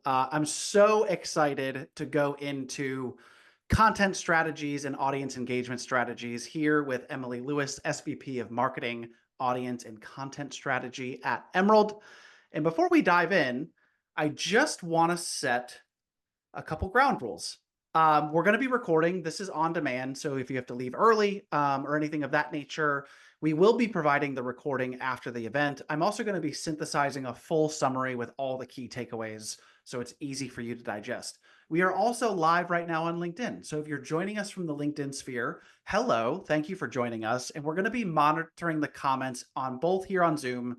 I'm so excited to go into content strategies and audience engagement strategies here with Emilie Lewis, SVP of Marketing, Audience and Content Strategy at Emerald. And before we dive in, I just want to set a couple ground rules. We're going to be recording. This is on demand. So if you have to leave early or anything of that nature, we will be providing the recording after the event. I'm also going to be synthesizing a full summary with all the key takeaways so it's easy for you to digest. We are also live right now on LinkedIn. So if you're joining us from the LinkedIn sphere, hello, thank you for joining us. And we're going to be monitoring the comments on both here on Zoom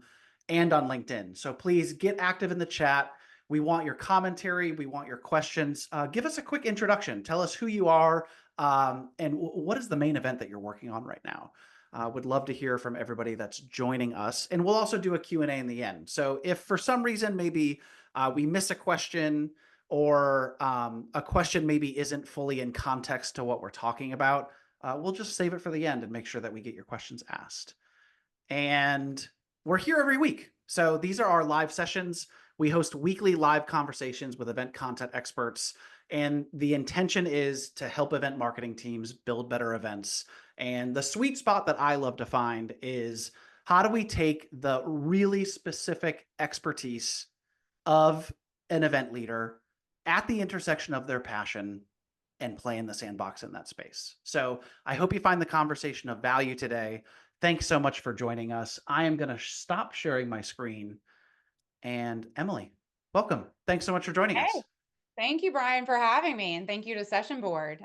and on LinkedIn. So please get active in the chat. We want your commentary. We want your questions. Give us a quick introduction. Tell us who you are and what is the main event that you're working on right now. Would love to hear from everybody that's joining us. And we'll also do a Q&A in the end. So if for some reason maybe we miss a question or a question maybe isn't fully in context to what we're talking about, we'll just save it for the end and make sure that we get your questions asked. And we're here every week. So these are our live sessions. We host weekly live conversations with event content experts, and the intention is to help event marketing teams build better events. And the sweet spot that I love to find is how do we take the really specific expertise of an event leader at the intersection of their passion and play in the sandbox in that space. So I hope you find the conversation of value today. Thanks so much for joining us. I am going to stop sharing my screen. And Emilie, welcome. Thanks so much for joining us. Thank you, Brian, for having me. And thank you to Session Board.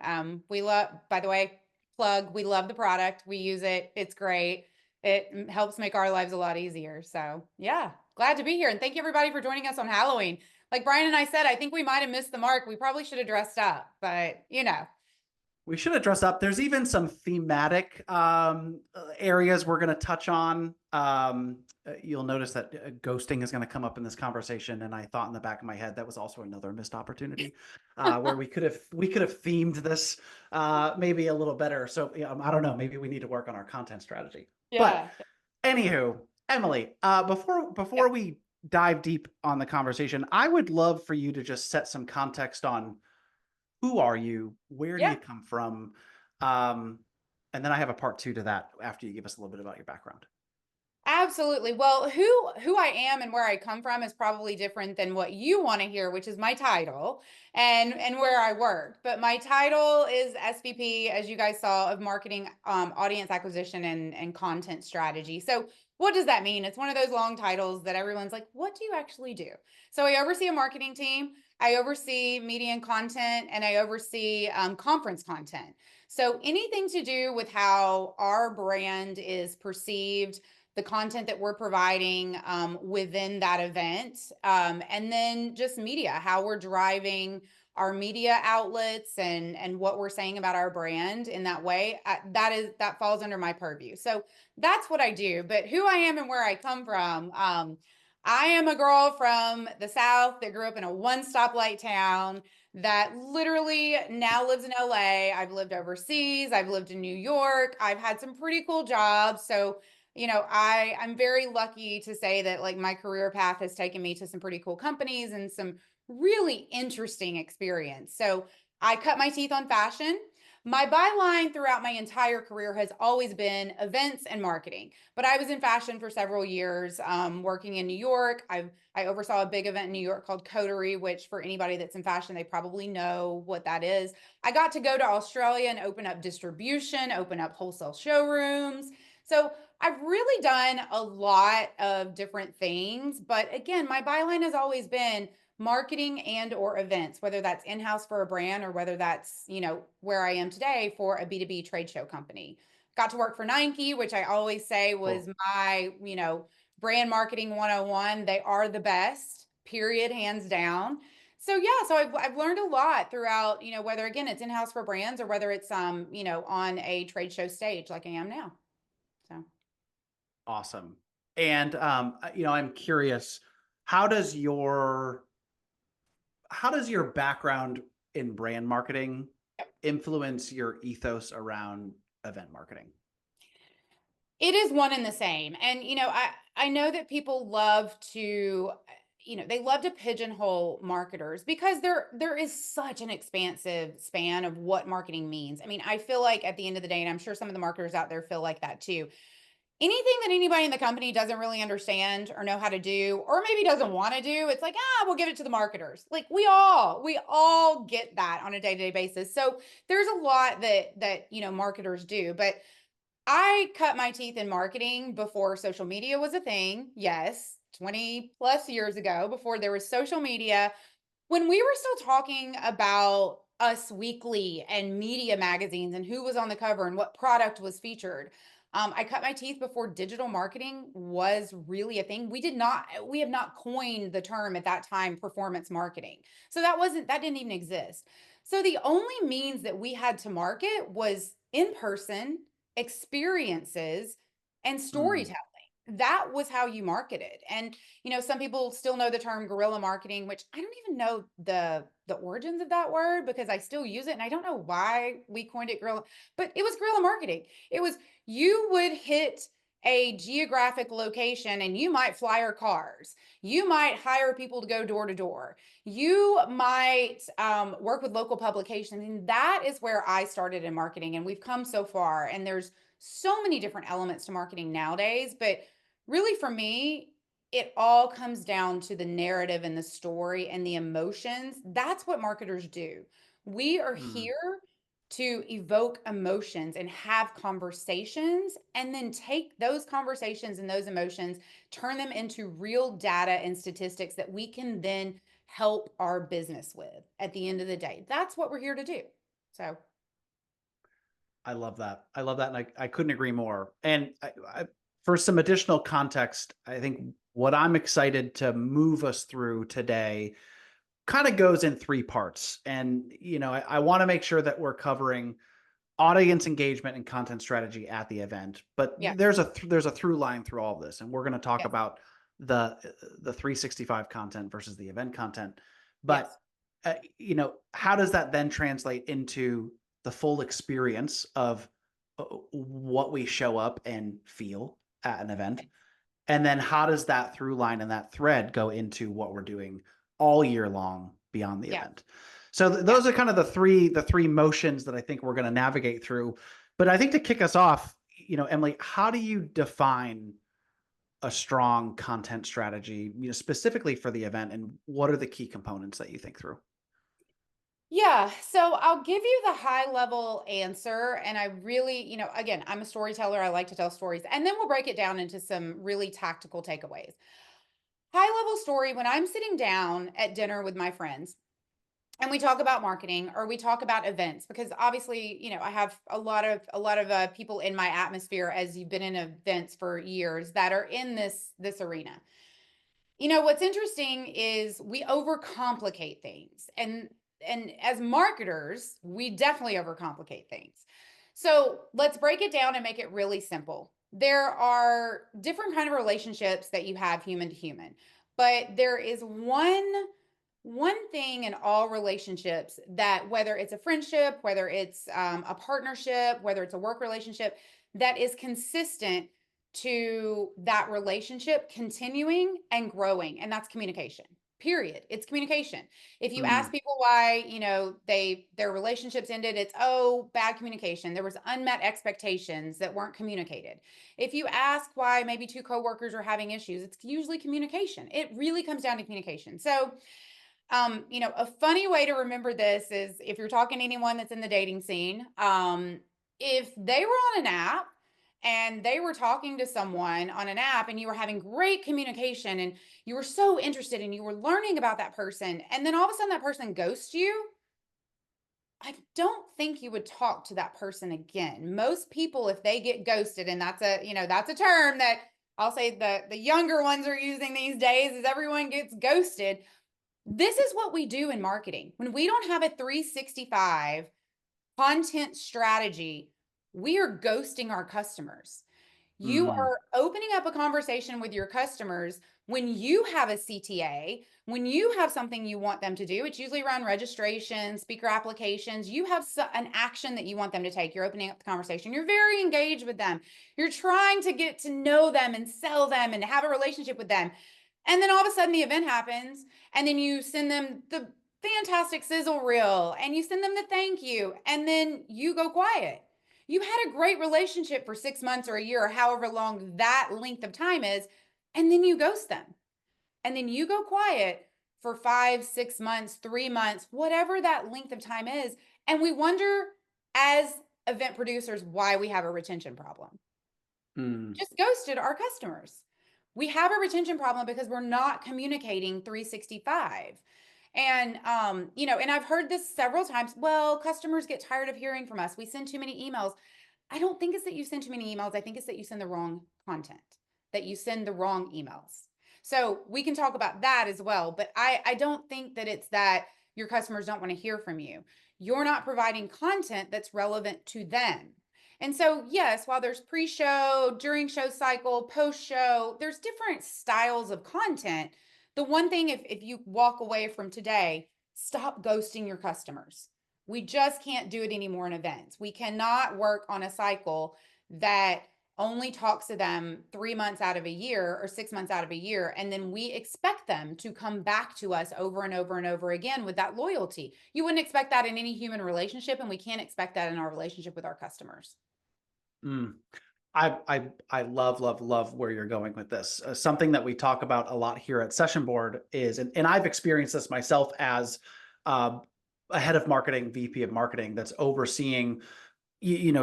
We love, by the way, plug, we love the product. We use it. It's great. It helps make our lives a lot easier. So yeah, glad to be here. And thank you everybody for joining us on Halloween. Like Brian and I said, I think we might've missed the mark. We probably should have dressed up, but you know. We should have dressed up. There's even some thematic areas we're going to touch on. You'll notice that ghosting is going to come up in this conversation, and I thought in the back of my head that was also another missed opportunity where we could have themed this maybe a little better. So I don't know. Maybe we need to work on our content strategy. Yeah. But anywho, Emilie, before we dive deep on the conversation, I would love for you to just set some context on who are you? Where do you come from? And then I have a part 2 to that after you give us a little bit about your background. Absolutely. Well, who I am and where I come from is probably different than what you want to hear, which is my title and where I work. But my title is SVP, as you guys saw, of Marketing, Audience Acquisition and Content Strategy. So what does that mean? It's one of those long titles that everyone's like, what do you actually do? So I oversee a marketing team. I oversee media and content, and I oversee conference content. So anything to do with how our brand is perceived, the content that we're providing within that event, and then just media, how we're driving our media outlets and what we're saying about our brand in that way. That falls under my purview. So that's what I do. But who I am and where I come from, I am a girl from the South that grew up in a one stoplight town that literally now lives in LA. I've lived overseas. I've lived in New York. I've had some pretty cool jobs. So you know, I'm very lucky to say that like my career path has taken me to some pretty cool companies and some really interesting experience. So I cut my teeth on fashion. My byline throughout my entire career has always been events and marketing, but I was in fashion for several years, working in New York. I oversaw a big event in New York called Coterie, which for anybody that's in fashion, they probably know what that is. I got to go to Australia and open up distribution, open up wholesale showrooms. So I've really done a lot of different things, but again, my byline has always been marketing and or events, whether that's in-house for a brand or whether that's, you know, where I am today for a B2B trade show company. Got to work for Nike, which I always say was my, you know, brand marketing 101. They are the best, period, hands down. So yeah, so I've learned a lot throughout, you know, whether again, it's in-house for brands or whether it's, you know, on a trade show stage like I am now. So. Awesome. And I'm curious, how does your background in brand marketing influence your ethos around event marketing? It is one and the same. And, you know, I know that people love to, they love to pigeonhole marketers because there is such an expansive span of what marketing means. I mean, I feel like at the end of the day, and I'm sure some of the marketers out there feel like that too, anything that anybody in the company doesn't really understand or know how to do, or maybe doesn't want to do, it's like, we'll give it to the marketers. Like we all get that on a day-to-day basis. So there's a lot that marketers do, but I cut my teeth in marketing before social media was a thing. Yes, 20 plus years ago, before there was social media, when we were still talking about Us Weekly and media magazines and who was on the cover and what product was featured. I cut my teeth before digital marketing was really a thing. We have not coined the term at that time, performance marketing. So that didn't even exist. So the only means that we had to market was in person experiences and Mm, storytelling. That was how you marketed. And some people still know the term guerrilla marketing, which I don't even know the origins of that word because I still use it and I don't know why we coined it guerrilla, but it was guerrilla marketing. It was you would hit a geographic location and you might flyer cars. You might hire people to go door to door. You might work with local publications. And that is where I started in marketing. And we've come so far. And there's so many different elements to marketing nowadays. But really, for me, it all comes down to the narrative and the story and the emotions. That's what marketers do. We are mm. here to evoke emotions and have conversations, and then take those conversations and those emotions, turn them into real data and statistics that we can then help our business with at the end of the day. That's what we're here to do. So, I love that. I love that. And I couldn't agree more. And for some additional context, I think what I'm excited to move us through today kind of goes in three parts. And, I want to make sure that we're covering audience engagement and content strategy at the event. But yeah, there's a through line through all of this. And we're going to talk yes, about the 365 content versus the event content. But, yes, how does that then translate into the full experience of what we show up and feel at an event? And then how does that through line and that thread go into what we're doing all year long beyond the yeah, event? So yeah. those are kind of the three motions that I think we're going to navigate through. But I think to kick us off, Emily, how do you define a strong content strategy, specifically for the event, and what are the key components that you think through? Yeah, so I'll give you the high level answer. And I really, again, I'm a storyteller. I like to tell stories. And then we'll break it down into some really tactical takeaways. High level story, when I'm sitting down at dinner with my friends and we talk about marketing or we talk about events, because obviously, I have a lot of people in my atmosphere, as you've been in events for years, that are in this arena. What's interesting is we overcomplicate things. And as marketers, we definitely overcomplicate things. So, let's break it down and make it really simple. There are different kind of relationships that you have human to human. But there is one thing in all relationships, that whether it's a friendship, whether it's a partnership, whether it's a work relationship, that is consistent to that relationship continuing and growing, and that's communication. Period. It's communication. If you ask Mm, people why, their relationships ended, it's bad communication. There was unmet expectations that weren't communicated. If you ask why maybe two coworkers are having issues, it's usually communication. It really comes down to communication. So, a funny way to remember this is, if you're talking to anyone that's in the dating scene, if they were on an app and they were talking to someone on an app and you were having great communication and you were so interested and you were learning about that person, and then all of a sudden that person ghosts you, I don't think you would talk to that person again. Most people, if they get ghosted, and that's a term that I'll say the younger ones are using these days, is everyone gets ghosted. This is what we do in marketing. When we don't have a 365 content strategy, we are ghosting our customers. You mm, are opening up a conversation with your customers when you have a CTA, when you have something you want them to do. It's usually around registration, speaker applications. You have an action that you want them to take. You're opening up the conversation. You're very engaged with them. You're trying to get to know them and sell them and have a relationship with them. And then all of a sudden the event happens, and then you send them the fantastic sizzle reel and you send them the thank you, and then you go quiet. You had a great relationship for 6 months or a year or however long that length of time is, and then you ghost them. And then you go quiet for 5, 6 months, 3 months, whatever that length of time is. And we wonder as event producers why we have a retention problem. Mm. Just ghosted our customers. We have a retention problem because we're not communicating 365. And and I've heard this several times. Well, customers get tired of hearing from us. We send too many emails. I don't think it's that you send too many emails. I think it's that you send the wrong content, that you send the wrong emails. So we can talk about that as well. But I don't think that it's that your customers don't want to hear from you. You're not providing content that's relevant to them. And so, yes, while there's pre-show, during show cycle, post-show, there's different styles of content. The one thing, if you walk away from today, stop ghosting your customers. We just can't do it anymore in events. We cannot work on a cycle that only talks to them 3 months out of a year or 6 months out of a year. And then we expect them to come back to us over and over and over again with that loyalty. You wouldn't expect that in any human relationship, and we can't expect that in our relationship with our customers. Mm. I love where you're going with this. Something that we talk about a lot here at Session Board is, and I've experienced this myself as uh, a head of marketing, VP of marketing, that's overseeing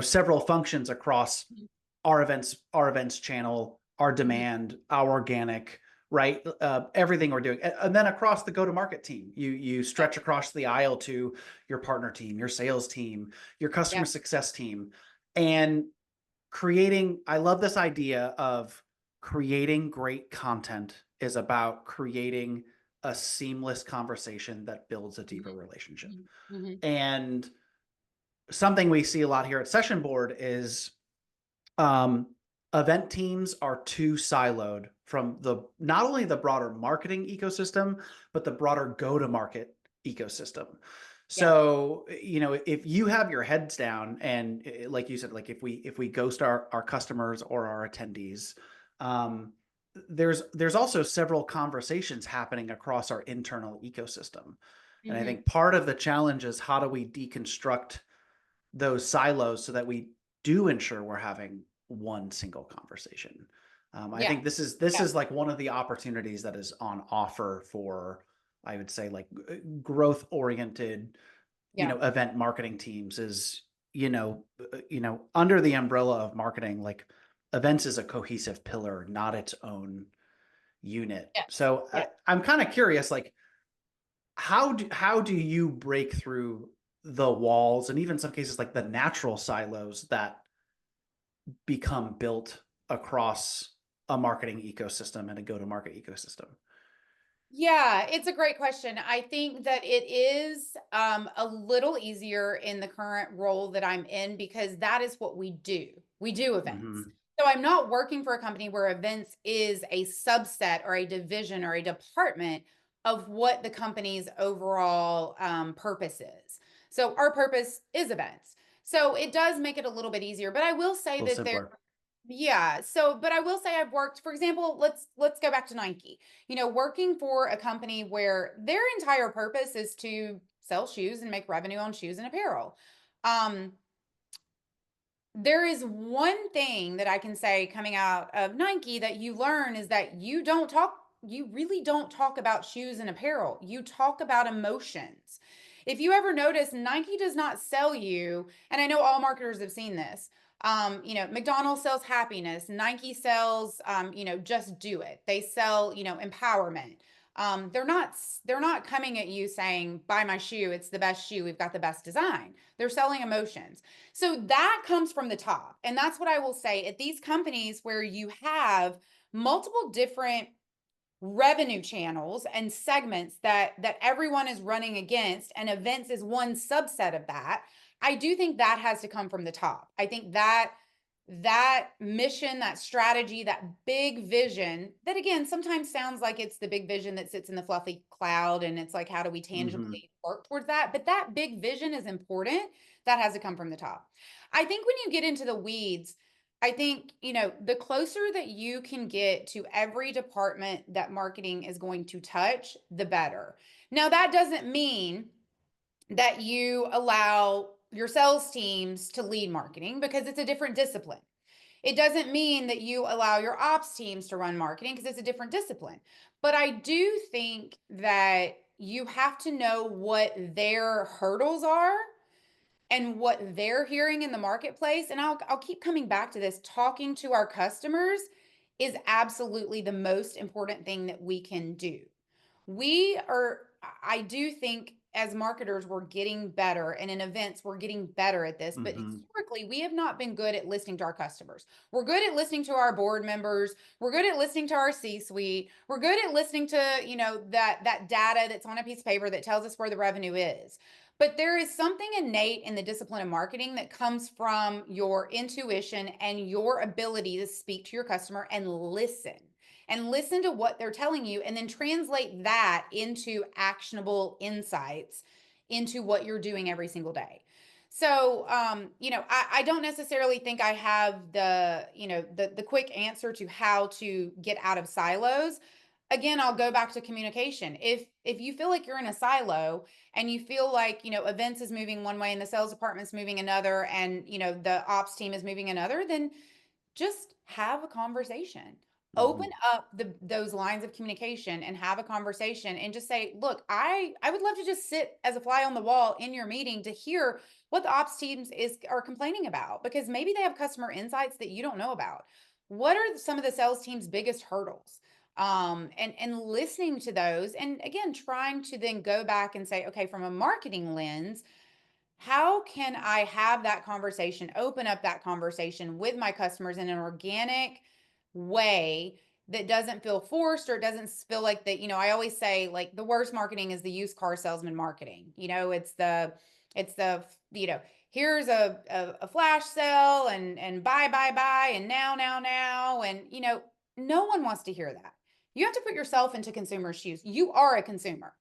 several functions across our events channel, our Mhm. demand, our organic, right? Everything we're doing, and then across the go-to-market team, you stretch Yep. across the aisle to your partner team, your sales team, your customer Yep. success team, and creating. I love this idea of creating great content is about creating a seamless conversation that builds a deeper Mhm. relationship. Mhm. Mhm. And something we see a lot here at Session Board is um, event teams are too siloed from the not only the broader marketing ecosystem, but the broader go-to-market ecosystem. Yeah. So, if you have your heads down and like you said, like if we ghost our customers or our attendees, um, there's also several conversations happening across our internal ecosystem. And I Mhm. think part of the challenge is how do we deconstruct those silos so that we do ensure we're having one single conversation. I Yeah. think this is Yeah. like one of the opportunities that is on offer for, I would say, like growth oriented, Yeah. event marketing teams is, under the umbrella of marketing, like events is a cohesive pillar, not its own unit. Yes. So Yeah. I'm kind of curious, like how do you break through the walls and even some cases like the natural silos that become built across a marketing ecosystem and a go-to-market ecosystem? Yeah, it's a great question. I think that it is a little easier in the current role that I'm in because that is what we do. We do events. Hmm. So I'm not working for a company where events is a subset or a division or a department of what the company's overall purpose is. So our purpose is events. So it does make it a little bit easier. But I will say A little that simpler. yeah. So, but I will say I've worked, for example, let's go back to Nike. Working for a company where their entire purpose is to sell shoes and make revenue on shoes and apparel. Um, there is one thing that I can say coming out of Nike that you learn is that you really don't talk about shoes and apparel. You talk about emotions. If you ever notice, Nike does not sell you, and I know all marketers have seen this. McDonald's sells happiness, Nike sells, just do it. They sell, empowerment. They're not coming at you saying, buy my shoe, it's the best shoe, we've got the best design. They're selling emotions. So that comes from the top. And that's what I will say at these companies where you have multiple different revenue channels and segments that everyone is running against, and events is one subset of that. I do think that has to come from the top. I think that mission, that strategy, that big vision that again sometimes sounds like it's the big vision that sits in the fluffy cloud and it's like how do we Hmm. tangibly work towards that, but that big vision is important. That has to come from the top. I think when you get into the weeds, I think, the closer that you can get to every department that marketing is going to touch, the better. Now, that doesn't mean that you allow your sales teams to lead marketing because it's a different discipline. It doesn't mean that you allow your ops teams to run marketing because it's a different discipline. But I do think that you have to know what their hurdles are and what they're hearing in the marketplace. And I'll keep coming back to this. Talking to our customers is absolutely the most important thing that we can do. I do think as marketers, we're getting better, and in events, we're getting better at this. But Hmm. historically, we have not been good at listening to our customers. We're good at listening to our board members. We're good at listening to our C-suite. We're good at listening to, that data that's on a piece of paper that tells us where the revenue is. But there is something innate in the discipline of marketing that comes from your intuition and your ability to speak to your customer and listen to what they're telling you, and then translate that into actionable insights into what you're doing every single day. So, I don't necessarily think I have the quick answer to how to get out of silos. Again, I'll go back to communication. If you feel like you're in a silo and you feel like, events is moving one way and the sales department's moving another, and, the ops team is moving another, then just have a conversation. Open Hmm. up those lines of communication and have a conversation and just say, look, I would love to just sit as a fly on the wall in your meeting to hear what the ops teams are complaining about, because maybe they have customer insights that you don't know about. What are some of the sales team's biggest hurdles? And listening to those, and again, trying to then go back and say, okay, from a marketing lens, how can I have that conversation, open up that conversation with my customers in an organic way that doesn't feel forced, or it doesn't feel like that, I always say, like, the worst marketing is the used car salesman marketing. It's the, here's a flash sale, and buy, and now. And, no one wants to hear that. You have to put yourself into consumer shoes. You are a consumer.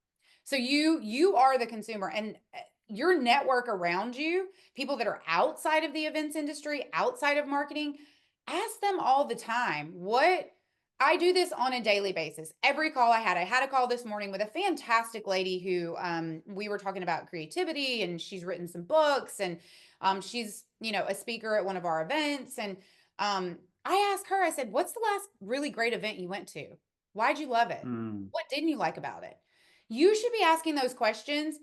So you are the consumer, and your network around you, people that are outside of the events industry, outside of marketing, ask them all the time. What I do this on a daily basis. Every call I had a call this morning with a fantastic lady who we were talking about creativity, and she's written some books, and she's, a speaker at one of our events. And I asked her, I said, what's the last really great event you went to? Why'd you love it? Mm. What didn't you like about it? You should be asking those questions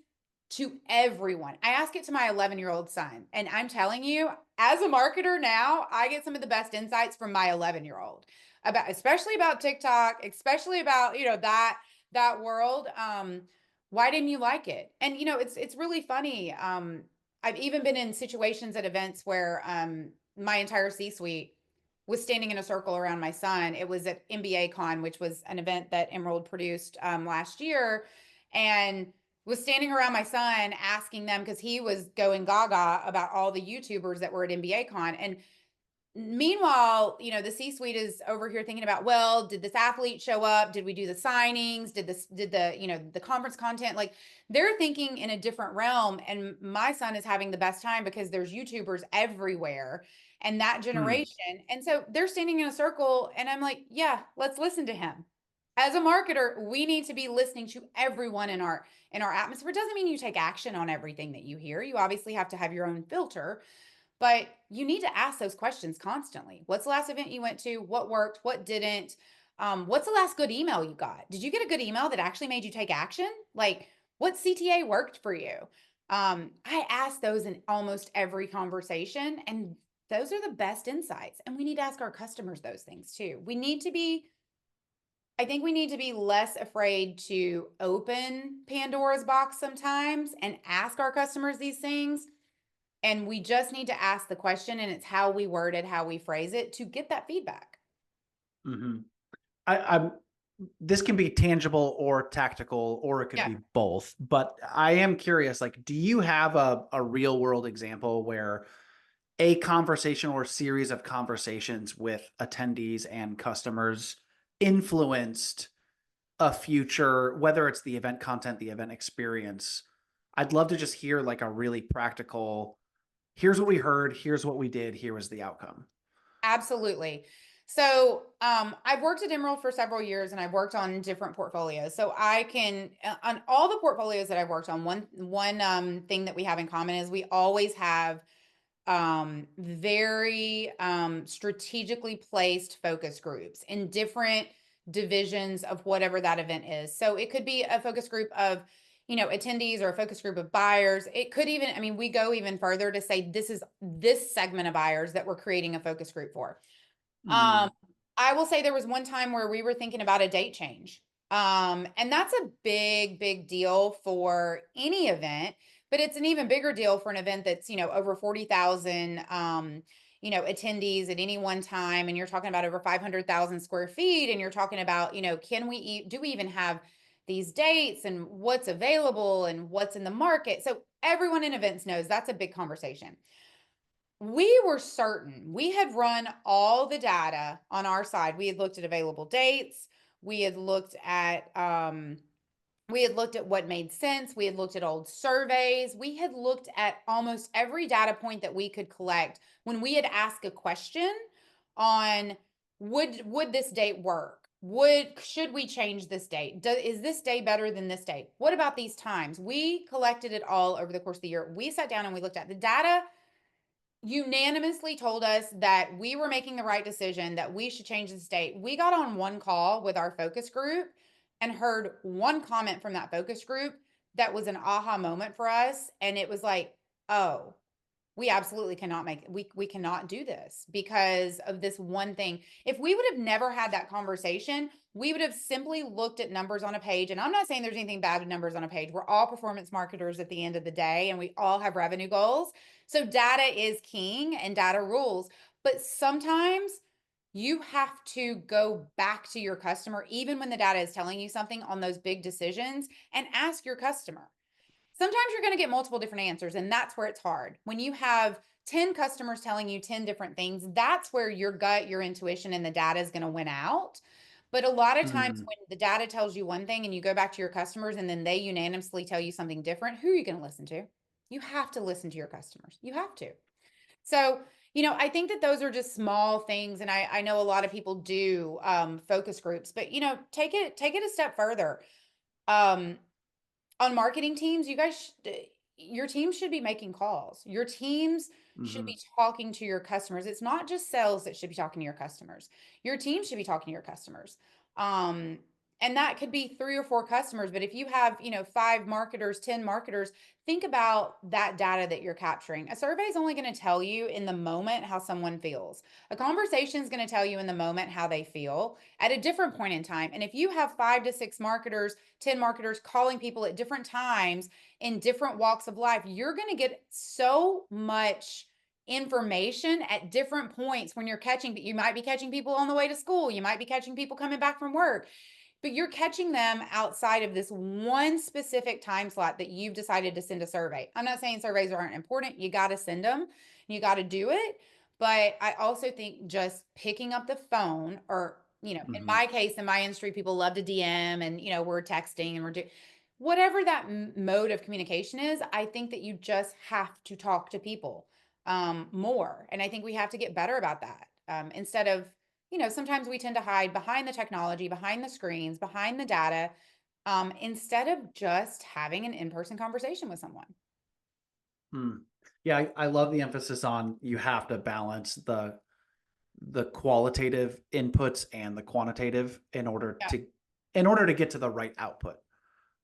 to everyone. I ask it to my 11-year-old son. And I'm telling you, as a marketer now, I get some of the best insights from my 11-year-old about, especially about TikTok, especially about, that world. Why didn't you like it? And, it's really funny. I've even been in situations at events where my entire C-suite was standing in a circle around my son. It was at NBA Con, which was an event that Emerald produced last year, and was standing around my son asking them, because he was going gaga about all the YouTubers that were at NBA Con. And meanwhile, the C-suite is over here thinking about, well, did this athlete show up? Did we do the signings? Did the conference content? Like, they're thinking in a different realm. And my son is having the best time because there's YouTubers everywhere and that Mm. generation. And so they're standing in a circle, and I'm like, yeah, let's listen to him. As a marketer, we need to be listening to everyone in our atmosphere. It doesn't mean you take action on everything that you hear. You obviously have to have your own filter, but you need to ask those questions constantly. What's the last event you went to? What worked? What didn't? What's the last good email you got? Did you get a good email that actually made you take action? Like, what CTA worked for you? I ask those in almost every conversation, and those are the best insights. And we need to ask our customers those things too. I think we need to be less afraid to open Pandora's box sometimes and ask our customers these things. And we just need to ask the question, and it's how we word it, how we phrase it to get that feedback. Hmm. I'm this can be tangible or tactical, or it could Yeah. be both. But I am curious, like, do you have a real world example where a conversation or series of conversations with attendees and customers influenced a future, whether it's the event content, the event experience? I'd love to just hear like a really practical, here's what we heard, here's what we did, here was the outcome. Absolutely. So, I've worked at Emerald for several years and I've worked on different portfolios. So I can, on all the portfolios that I've worked on, one thing that we have in common is we always have very strategically placed focus groups in different divisions of whatever that event is. So it could be a focus group of, attendees, or a focus group of buyers. It could even, I mean, we go even further to say this is this segment of buyers that we're creating a focus group for. Mm, I will say there was one time where we were thinking about a date change. And that's a big, big deal for any event, but it's an even bigger deal for an event that's, over 40,000, attendees at any one time. And you're talking about over 500,000 square feet. And you're talking about, do we even have these dates, and what's available and what's in the market? So everyone in events knows that's a big conversation. We were certain we had run all the data on our side. We had looked at available dates. We had looked at what made sense. We had looked at old surveys. We had looked at almost every data point that we could collect when we had asked a question on would this date work? Should we change this date? Is this day better than this date? What about these times? We collected it all over the course of the year. We sat down and we looked at the data, unanimously told us that we were making the right decision, that we should change the state. We got on one call with our focus group and heard one comment from that focus group that was an aha moment for us. And it was like, oh, we absolutely cannot we cannot do this because of this one thing. If we would have never had that conversation, we would have simply looked at numbers on a page. And I'm not saying there's anything bad with numbers on a page. We're all performance marketers at the end of the day, and we all have revenue goals. So data is king and data rules. But sometimes you have to go back to your customer, even when the data is telling you something on those big decisions, and ask your customer. Sometimes you're going to get multiple different answers, and that's where it's hard. When you have 10 customers telling you 10 different things, that's where your gut, your intuition, and the data is going to win out. But a lot of times mm, when the data tells you one thing and you go back to your customers and then they unanimously tell you something different, who are you going to listen to? You have to listen to your customers. You have to. So, I think that those are just small things. And I know a lot of people do focus groups, but, take it a step further. Um, on marketing teams, your team should be making calls. Your teams should mhm, be talking to your customers. It's not just sales that should be talking to your customers. Your team should be talking to your customers. Um, and that could be 3 or 4 customers, but if you have, 5 marketers, 10 marketers, think about that data that you're capturing. A survey is only going to tell you in the moment how someone feels. A conversation is going to tell you in the moment how they feel at a different point in time. And if you have 5 to 6 marketers, 10 marketers calling people at different times in different walks of life, you're going to get so much information at different points when you're catching. You might be catching people on the way to school. You might be catching people coming back from work, but you're catching them outside of this one specific time slot that you've decided to send a survey. I'm not saying surveys aren't important. You got to send them. You got to do it. But I also think just picking up the phone, or, in mhm, my case, in my industry, people love to DM, and, we're texting and we're doing whatever that mode of communication is. I think that you just have to talk to people more. And I think we have to get better about that, instead of, sometimes we tend to hide behind the technology, behind the screens, behind the data, instead of just having an in-person conversation with someone. mm. Yeah, I love the emphasis on you have to balance the qualitative inputs and the quantitative Yeah. in order to get to the right output.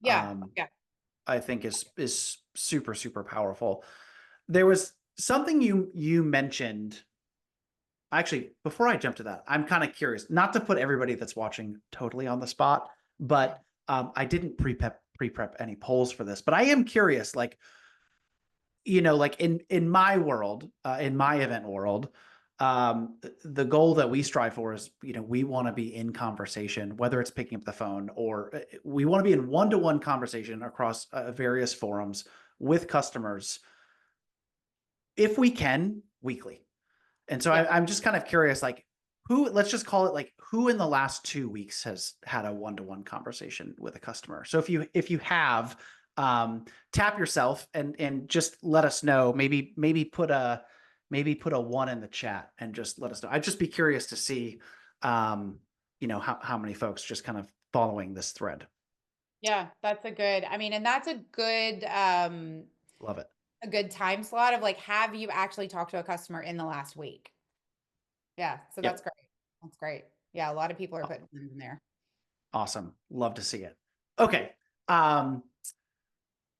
Yeah. Um, Yeah. I think is super, super powerful. There was something you mentioned. Actually, before I jump to that, I'm kind of curious, not to put everybody that's watching totally on the spot, but I didn't pre-prep any polls for this, but I am curious, like, like in my world, in my event world, the goal that we strive for is, we want to be in conversation, whether it's picking up the phone, or we want to be in one-to-one conversation across various forums with customers, if we can, weekly. And so Yeah. I'm just kind of curious, like, let's just call it, like, who in the last 2 weeks has had a one-to-one conversation with a customer? So if you have, tap yourself and just let us know. Maybe maybe put a 1 in the chat and just let us know. I'd just be curious to see, how many folks just kind of following this thread. Yeah, that's a good, I mean, and that's Love it. a good time slot of like, have you actually talked to a customer in the last week? Yeah, so that's Yep. great. That's great. Yeah, a lot of people are putting them in there. Awesome. Love to see it. Okay. Um,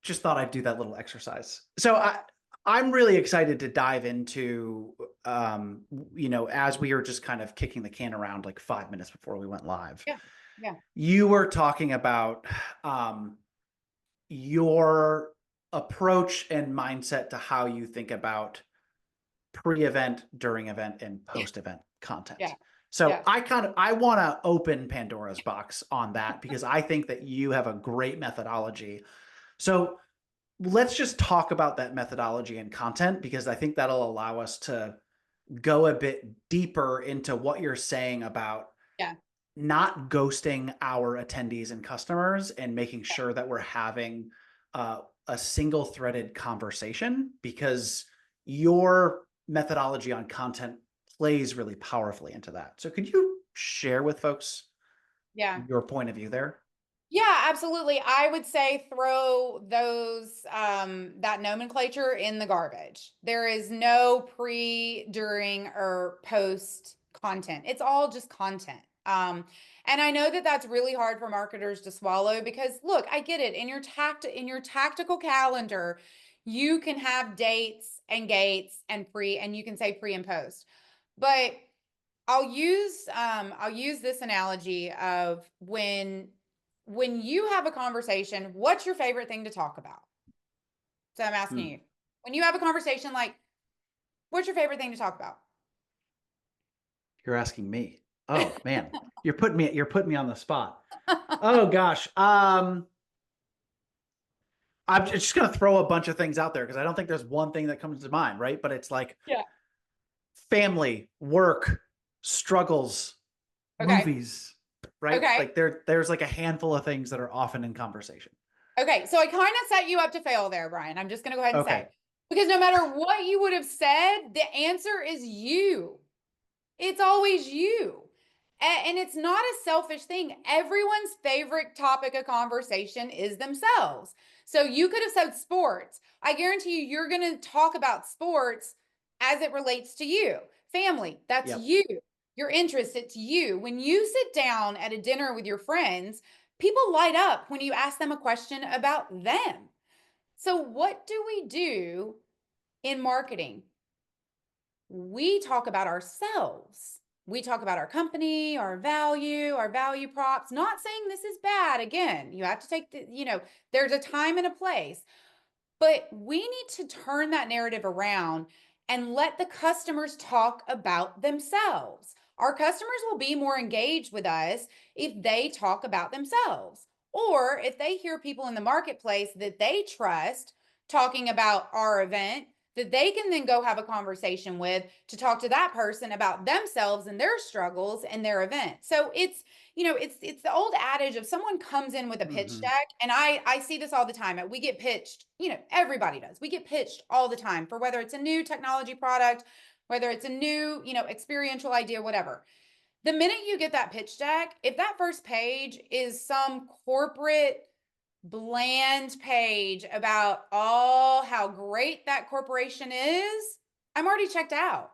just thought I'd do that little exercise. So I'm really excited to dive into, as we were just kind of kicking the can around like 5 minutes before we went live. Yeah. Yeah. You were talking about your approach and mindset to how you think about pre-event, during event, and Yeah. post-event Yeah. content. So Yeah. I want to open Pandora's box on that because I think that you have a great methodology. So let's just talk about that methodology and content because I think that'll allow us to go a bit deeper into what you're saying about Yeah. not ghosting our attendees and customers and making sure that we're having a single threaded conversation because your methodology on content plays really powerfully into that. So could you share with folks Yeah. your point of view there? Yeah, absolutely. I would say throw those that nomenclature in the garbage. There is no pre, during, or post content. It's all just content. And I know that that's really hard for marketers to swallow because look, I get it. In your tactical calendar, you can have dates and gates and pre, and you can say pre and post. But I'll use this analogy of when you have a conversation, what's your favorite thing to talk about? So I'm asking Hmm. you, when you have a conversation, like, what's your favorite thing to talk about? You're asking me. Oh man, you're putting me on the spot. Oh gosh. I'm just going to throw a bunch of things out there because I don't think there's one thing that comes to mind, right? But it's like Yeah. family, work, struggles, Okay. movies, right? Okay. Like there's like a handful of things that are often in conversation. Okay. So I kind of set you up to fail there, Brian. I'm just going to go ahead and Okay. say, because no matter what you would have said, the answer is you. It's always you. And it's not a selfish thing. Everyone's favorite topic of conversation is themselves. So you could have said sports. I guarantee you, you're going to talk about sports as it relates to you. Family, that's Yep. you. Your interest, it's you. When you sit down at a dinner with your friends, people light up when you ask them a question about them. So, what do we do in marketing? We talk about ourselves. We talk about our company, our value props. Not saying this is bad. Again, you have to take there's a time and a place. But we need to turn that narrative around and let the customers talk about themselves. Our customers will be more engaged with us if they talk about themselves, or if they hear people in the marketplace that they trust talking about our event, that they can then go have a conversation with to talk to that person about themselves and their struggles and their event. So it's the old adage of someone comes in with a pitch Mm-hmm. deck, and I see this all the time. We get pitched, everybody does. We get pitched all the time for whether it's a new technology product, whether it's a new, experiential idea, whatever. The minute you get that pitch deck, if that first page is some corporate bland page about all how great that corporation is, I'm already checked out.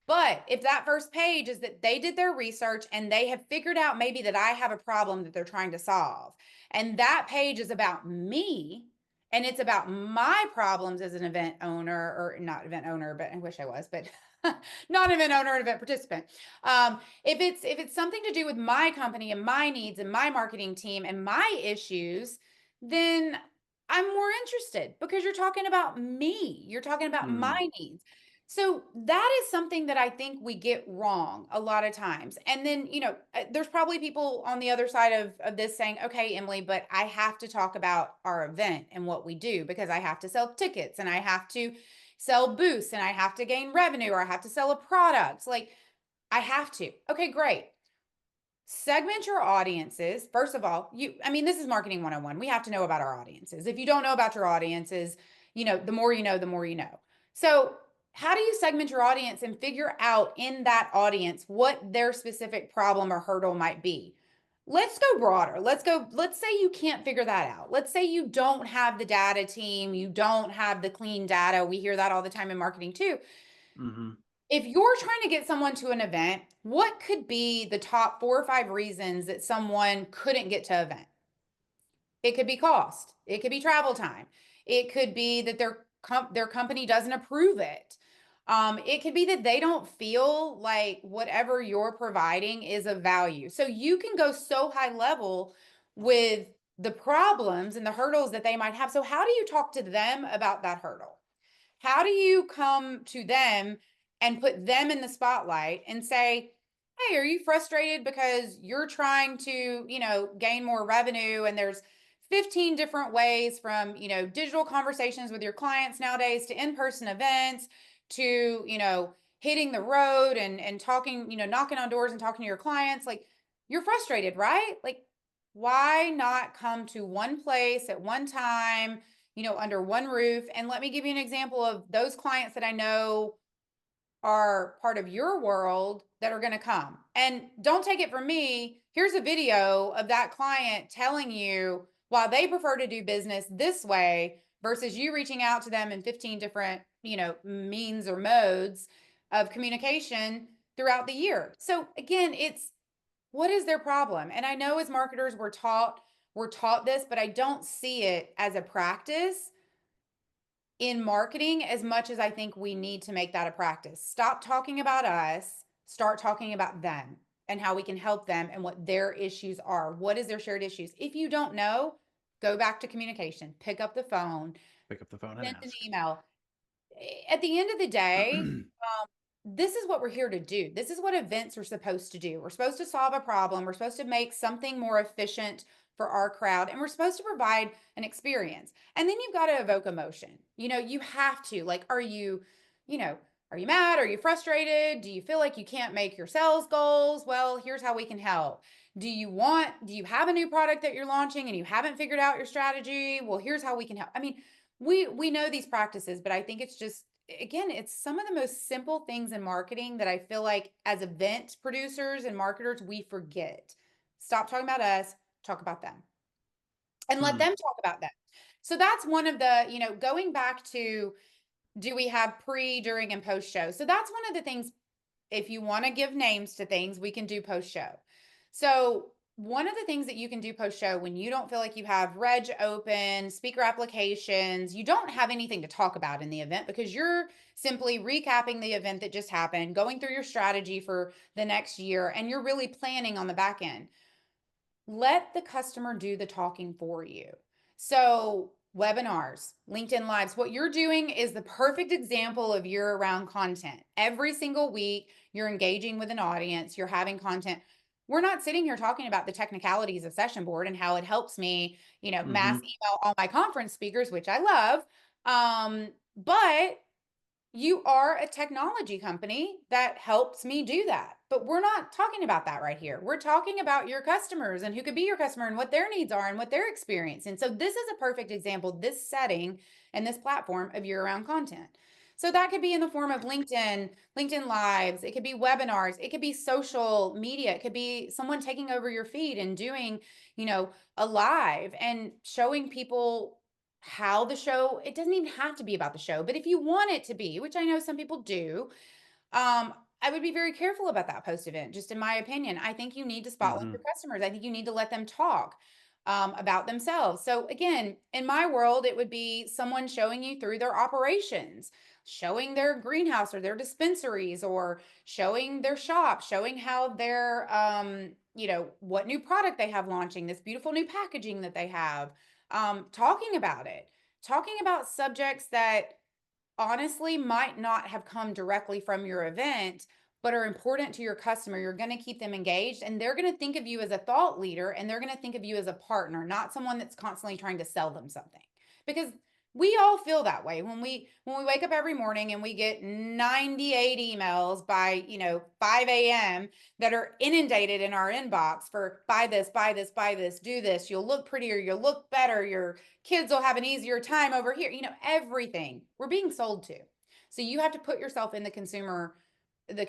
But if that first page is that they did their research and they have figured out maybe that I have a problem that they're trying to solve, and that page is about me and it's about my problems as an event owner, or not event owner, but I wish I was, but not an event owner, an event participant. If it's something to do with my company and my needs and my marketing team and my issues, then I'm more interested because you're talking about me. You're talking about my Mm. needs. So that is something that I think we get wrong a lot of times. And then, there's probably people on the other side of this saying, okay, Emily, but I have to talk about our event and what we do because I have to sell tickets and I have to sell booths and I have to gain revenue or I have to sell a product. Like I have to. Okay, great. Segment your audiences. First of all, this is marketing 101. We have to know about our audiences. If you don't know about your audiences, the more you know, the more you know. So how do you segment your audience and figure out in that audience what their specific problem or hurdle might be? Let's go broader. Let's say you can't figure that out. Let's say you don't have the data team, you don't have the clean data. We hear that all the time in marketing too. Mhm. If you're trying to get someone to an event, what could be the top 4 or 5 reasons that someone couldn't get to an event? It could be cost. It could be travel time. It could be that their company doesn't approve it. It could be that they don't feel like whatever you're providing is of value. So you can go so high level with the problems and the hurdles that they might have. So how do you talk to them about that hurdle? How do you come to them and put them in the spotlight and say, hey, are you frustrated because you're trying to, gain more revenue, and there's 15 different ways from, digital conversations with your clients nowadays to in-person events to, hitting the road and talking, knocking on doors and talking to your clients. Like, you're frustrated, right? Like, why not come to one place at one time, under one roof? And let me give you an example of those clients that I know are part of your world that are going to come. And don't take it from me. Here's a video of that client telling you why they prefer to do business this way versus you reaching out to them in 15 different, means or modes of communication throughout the year. So again, it's what is their problem? And I know as marketers we're taught this, but I don't see it as a practice in marketing as much as I think we need to make that a practice. Stop talking about us, start talking about them and how we can help them and what their issues are. What is their shared issues? If you don't know, go back to communication, pick up the phone, Pick up the phone and send an ask. email. At the end of the day, this is what we're here to do. This is what events are supposed to do. We're supposed to solve a problem. We're supposed to make something more efficient for our crowd, and we're supposed to provide an experience. And then you've got to evoke emotion. You have to, like, you know, are you mad? Are you frustrated? Do you feel like you can't make your sales goals? Well, here's how we can help. Do you have a new product that you're launching and you haven't figured out your strategy? Well, here's how we can help. I mean, we know these practices, but I think it's just, again, it's some of the most simple things in marketing that I feel like as event producers and marketers we forget. Stop talking about us, talk about them, and let Mm. them talk about them. So that's one of the, going back to, do we have pre, during, and post show? So that's one of the things. If you want to give names to things, we can do post show. So one of the things that you can do post show when you don't feel like you have reg open, speaker applications, you don't have anything to talk about in the event because you're simply recapping the event that just happened, going through your strategy for the next year, and you're really planning on the back end. Let the customer do the talking for you. So webinars, LinkedIn Lives, what you're doing is the perfect example of year-round content. Every single week, you're engaging with an audience, you're having content. We're not sitting here talking about the technicalities of Session Board and how it helps me, mass Mhm. email all my conference speakers, which I love. But you are a technology company that helps me do that. But we're not talking about that right here. We're talking about your customers and who could be your customer and what their needs are and what they're experiencing. So this is a perfect example, this setting and this platform of year-round content. So that could be in the form of LinkedIn Lives, it could be webinars, it could be social media, it could be someone taking over your feed and doing, a live and showing people how the show, it doesn't even have to be about the show, but if you want it to be, which I know some people do, I would be very careful about that post event, just in my opinion. I think you need to spotlight your Mhm. customers. I think you need to let them talk about themselves. So again, in my world, it would be someone showing you through their operations, showing their greenhouse or their dispensaries, or showing their shop, showing how their, what new product they have launching, this beautiful new packaging that they have, talking about it, talking about subjects that honestly might not have come directly from your event, but are important to your customer. You're going to keep them engaged, and they're going to think of you as a thought leader, and they're going to think of you as a partner, not someone that's constantly trying to sell them something. Because we all feel that way when we wake up every morning and we get 98 emails by 5 a.m. that are inundated in our inbox for buy this, buy this, buy this, do this, you'll look prettier, you'll look better, your kids will have an easier time over here, everything we're being sold to. So you have to put yourself in the consumer's the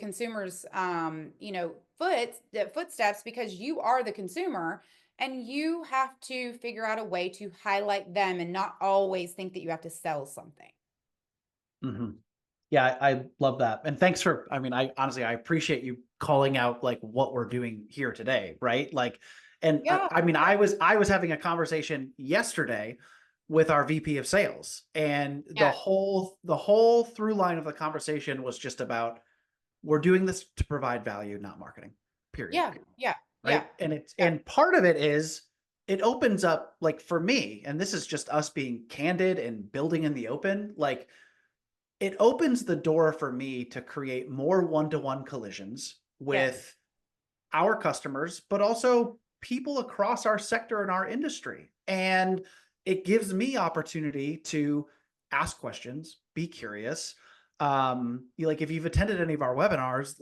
footsteps, because you are the consumer, and you have to figure out a way to highlight them and not always think that you have to sell something. Hmm. Yeah, I love that. And thanks for, I mean, I honestly, I appreciate you calling out like what we're doing here today, right? Like, and Yeah, I mean, yeah, I was having a conversation yesterday with our VP of sales, and yeah, the whole through line of the conversation was just about we're doing this to provide value, not marketing. Period. yeah, yeah, yeah, Right? And it's yeah, and part of it is it opens up like for me, and this is just us being candid and building in the open, like it opens the door for me to create more one-to-one collisions yes, with our customers, but also people across our sector and our industry. And it gives me opportunity to ask questions, be curious. Like if you've attended any of our webinars,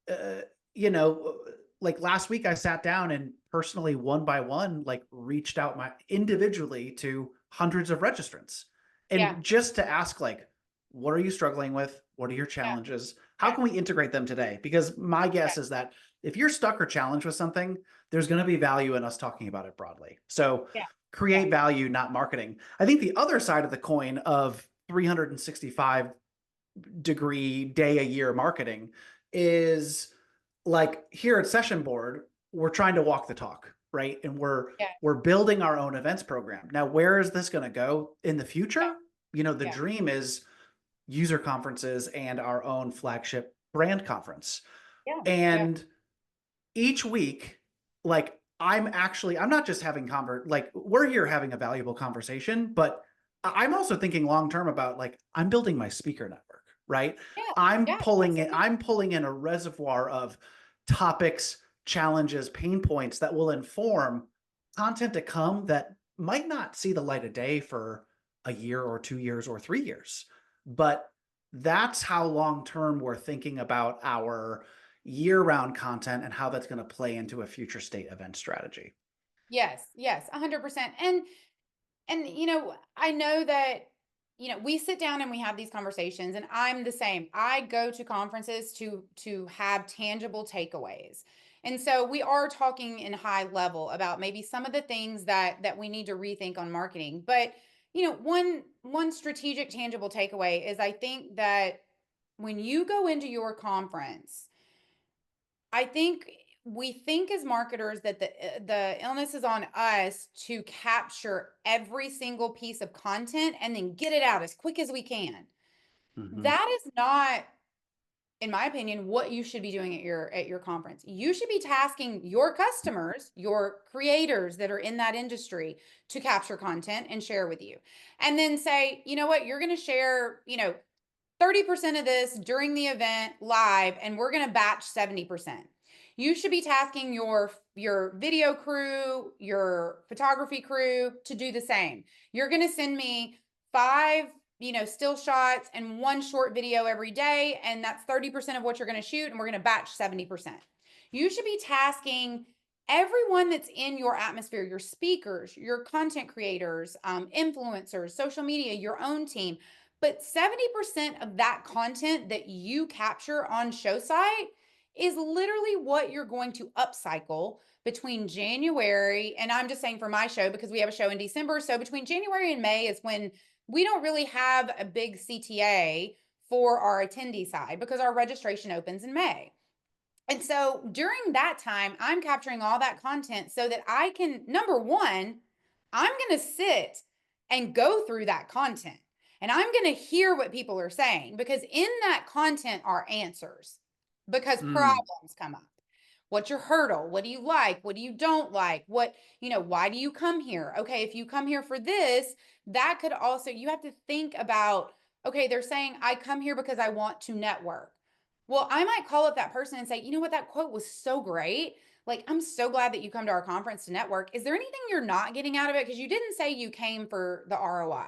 uh, you know, like last week I sat down and personally one by one, like reached out my individually to hundreds of registrants yeah, and just to ask like, what are you struggling with? What are your yeah, challenges? How yeah, can we integrate them today? Because my yeah, guess is that if you're stuck or challenged with something, there's going to be value in us talking about it broadly. So yeah, yeah, create value, not marketing. I think the other side of the coin of 365-degree day a year marketing is like here at Session Board, we're trying to walk the talk, right? And yeah, we're building our own events program. Now, where is this going to go in the yeah, future? You know, the yeah, dream is user conferences and our own flagship brand conference. yeah, yeah, And each week, like I'm not just having like we're here having a valuable conversation, but I'm also thinking long term about like I'm building my speaker network, right? yeah, yeah, absolutely. I'm pulling in a reservoir of topics, challenges, pain points that will inform content to come that might not see the light of day for a year or 2 years or 3 years. But that's how long term we're thinking about our year-round content and how that's going to play into a future state event strategy. Yes, yes, 100%. And I know that we sit down and we have these conversations, and I'm the same. I go to conferences to have tangible takeaways. And so we are talking in high level about maybe some of the things that we need to rethink on marketing. But one strategic tangible takeaway is, I think that when you go into your conference, I think we think as marketers that the illness is on us to capture every single piece of content and then get it out as quick as we can. Mhm. That is not, in my opinion, what you should be doing at your conference. You should be tasking your customers, your creators that are in that industry, to capture content and share with you. And then say, you know what, you're going to share, 30% of this during the event live, and we're going to batch 70%. You should be tasking your video crew, your photography crew, to do the same. You're going to send me 5 still shots and 1 short video every day, and that's 30% of what you're going to shoot, and we're going to batch 70%. You should be tasking everyone that's in your atmosphere, your speakers, your content creators, influencers, social media, your own team. But 70% of that content that you capture on show site is literally what you're going to upcycle between January, and I'm just saying for my show because we have a show in December. So between January and May is when we don't really have a big CTA for our attendee side, because our registration opens in May. And so during that time, I'm capturing all that content so that I can, number one, I'm going to sit and go through that content, and I'm going to hear what people are saying, because in that content are answers, because Mm. problems come up. What's your hurdle? What do you like? What do you don't like? Why do you come here? Okay, if you come here for this, that could also, you have to think about, okay, they're saying I come here because I want to network. Well, I might call up that person and say, you know what, that quote was so great. Like, I'm so glad that you come to our conference to network. Is there anything you're not getting out of it? Because you didn't say you came for the ROI.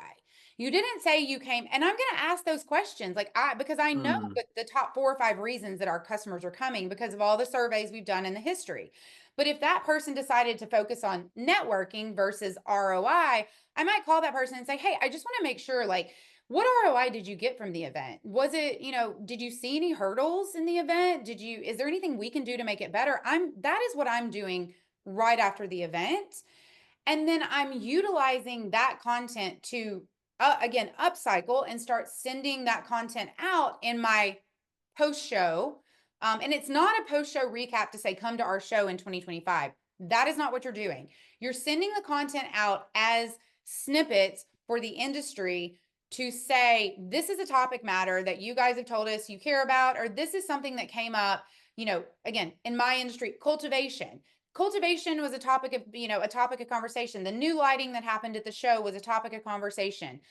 You didn't say you came, and I'm going to ask those questions. Because I know Mm. that the top 4 or 5 reasons that our customers are coming, because of all the surveys we've done in the history. But if that person decided to focus on networking versus ROI, I might call that person and say, hey, I just want to make sure, like, what ROI did you get from the event? Was it, did you see any hurdles in the event? Is there anything we can do to make it better? That is what I'm doing right after the event. And then I'm utilizing that content to, again, upcycle and start sending that content out in my post show. And it's not a post show recap to say, come to our show in 2025. That is not what you're doing. You're sending the content out as snippets for the industry to say, this is a topic matter that you guys have told us you care about, or this is something that came up, again, in my industry, cultivation was a topic of conversation. The new lighting that happened at the show was a topic of conversation.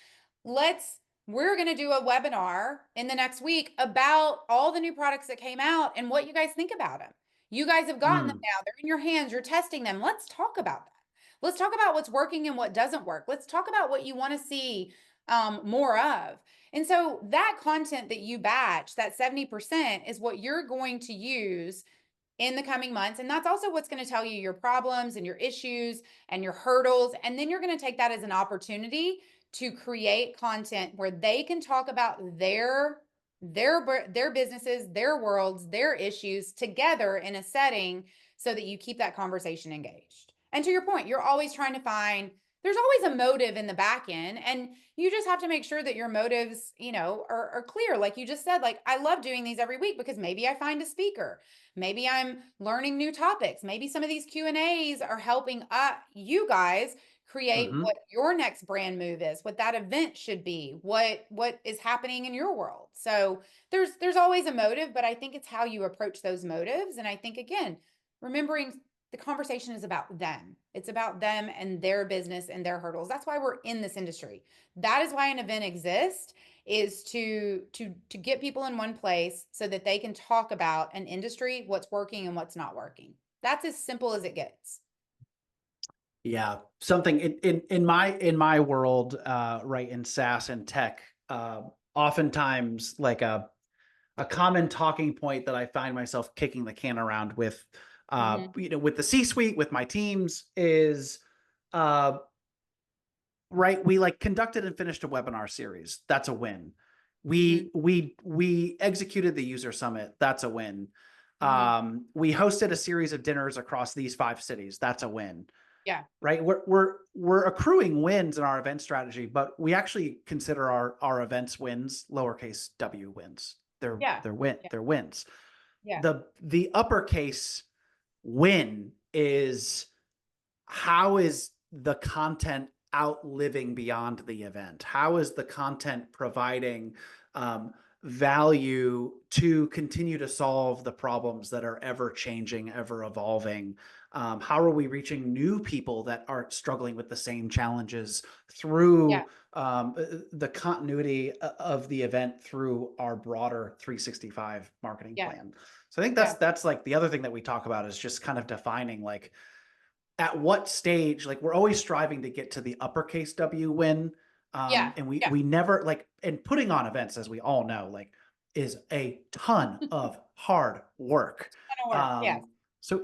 We're going to do a webinar in the next week about all the new products that came out and what you guys think about them. You guys have gotten them Mm, now. They're in your hands. You're testing them. Let's talk about that. Let's talk about what's working and what doesn't work. Let's talk about what you want to see more of. And so that content that you batch, that 70%, is what you're going to use in the coming months. And that's also what's going to tell you your problems and your issues and your hurdles. And then you're going to take that as an opportunity to create content where they can talk about their businesses, their worlds, their issues together in a setting so that you keep that conversation engaged. And to your point, you're always trying to find, there's always a motive in the back end, and you just have to make sure that your motives, are clear. Like you just said, like, I love doing these every week because maybe I find a speaker. Maybe I'm learning new topics. Maybe some of these Q&As are helping you guys create hmm. what your next brand move is, what that event should be, what is happening in your world. So there's always a motive, but I think it's how you approach those motives. And I think, again, remembering the conversation is about them. It's about them and their business and their hurdles. That's why we're in this industry. That is why an event exists, is to get people in one place so that they can talk about an industry, what's working and what's not working. That's as simple as it gets. Yeah, something in my world, right, in SaaS and tech, oftentimes like a common talking point that I find myself kicking the can around with, Mm-hmm. with the C-suite, with my teams is, uh, right, we like conducted and finished a webinar series. That's a win. Mm-hmm. We executed the user summit. That's a win. Mm-hmm. We hosted a series of dinners across these 5 cities. That's a win. Yeah. Right? We're accruing wins in our event strategy, but we actually consider our events wins lowercase w wins. Yeah. They're wins. Yeah. The uppercase win is, how is the content outliving beyond the event? How is the content providing value to continue to solve the problems that are ever changing, ever evolving? How are we reaching new people that are struggling with the same challenges Yeah. through the continuity of the event through our broader 365 marketing Yeah. plan? So I think Yeah. that's like the other thing that we talk about is just kind of defining, like, at what stage, like, we're always striving to get to the uppercase W win. Yeah. And we Yeah. we never, like, and putting on events, as we all know, like, is a ton of hard work. That'll work. Yeah. Um, so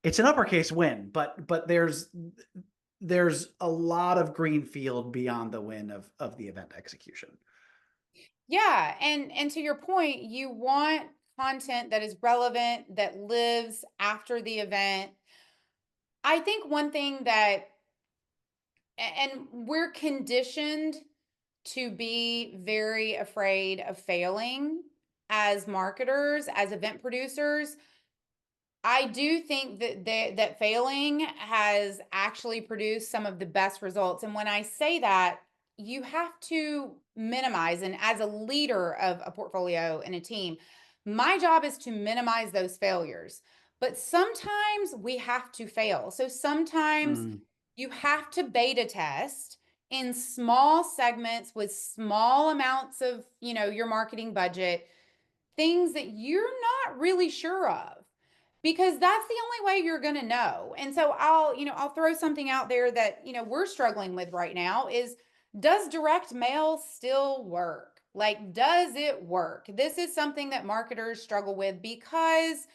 it's an uppercase win, but there's a lot of green field beyond the win of the event execution. Yeah. And to your point, you want content that is relevant, that lives after the event. I think one thing that, and we're conditioned to be very afraid of failing as marketers, as event producers. I do think that failing has actually produced some of the best results. And when I say that, you have to minimize, and as a leader of a portfolio and a team, my job is to minimize those failures. But sometimes we have to fail. So sometimes Mm, you have to beta test in small segments with small amounts of, your marketing budget, things that you're not really sure of, because that's the only way you're going to know. And so I'll throw something out there that, we're struggling with right now is, does direct mail still work? Like, does it work? This is something that marketers struggle with because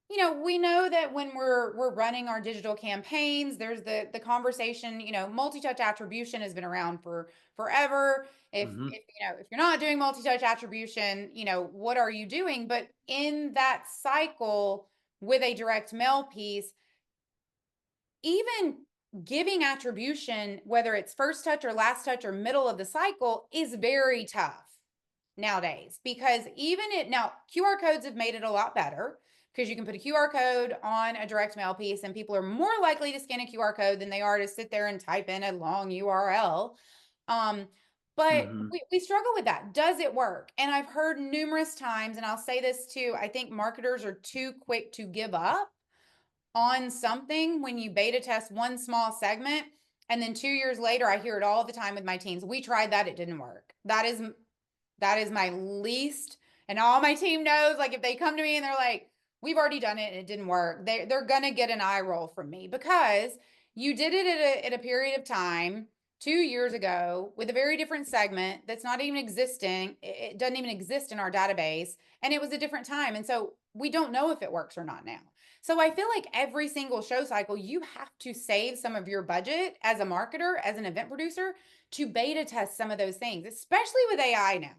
we know that when we're running our digital campaigns, there's the conversation, multi-touch attribution has been around for forever. Hmm. If you're not doing multi-touch attribution, what are you doing? But in that cycle with a direct mail piece, even giving attribution, whether it's first touch or last touch or middle of the cycle, is very tough nowadays, because even it now QR codes have made it a lot better, because you can put a QR code on a direct mail piece and people are more likely to scan a QR code than they are to sit there and type in a long URL. Um, but Hmm. we struggle with that. Does it work? And I've heard numerous times, and I'll say this too, I think marketers are too quick to give up on something when you beta test one small segment. And then 2 years later, I hear it all the time with my teams. We tried that, it didn't work. That is my least, and all my team knows, like if they come to me and they're like, we've already done it and it didn't work, they're gonna get an eye roll from me, because you did it at a period of time 2 years ago with a very different segment that's not even existing. It doesn't even exist in our database, and it was a different time. And so we don't know if it works or not now. So I feel like every single show cycle, you have to save some of your budget as a marketer, as an event producer, to beta test some of those things, especially with AI now.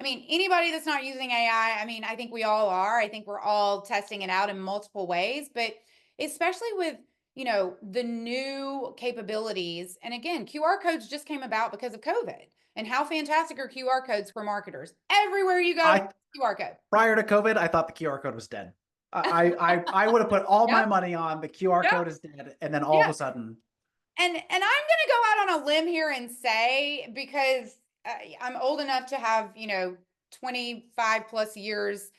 I mean, anybody that's not using AI, I mean, I think we all are. I think we're all testing it out in multiple ways, but especially with, the new capabilities. And again, QR codes just came about because of COVID. And how fantastic are QR codes for marketers? Everywhere you go, I QR code. Prior to COVID, I thought the QR code was dead. I would have put all my Yep. money on the QR Yep. code is dead, and then all of Yeah. a sudden, And I'm going to go out on a limb here and say, because I'm old enough to have, 25 plus years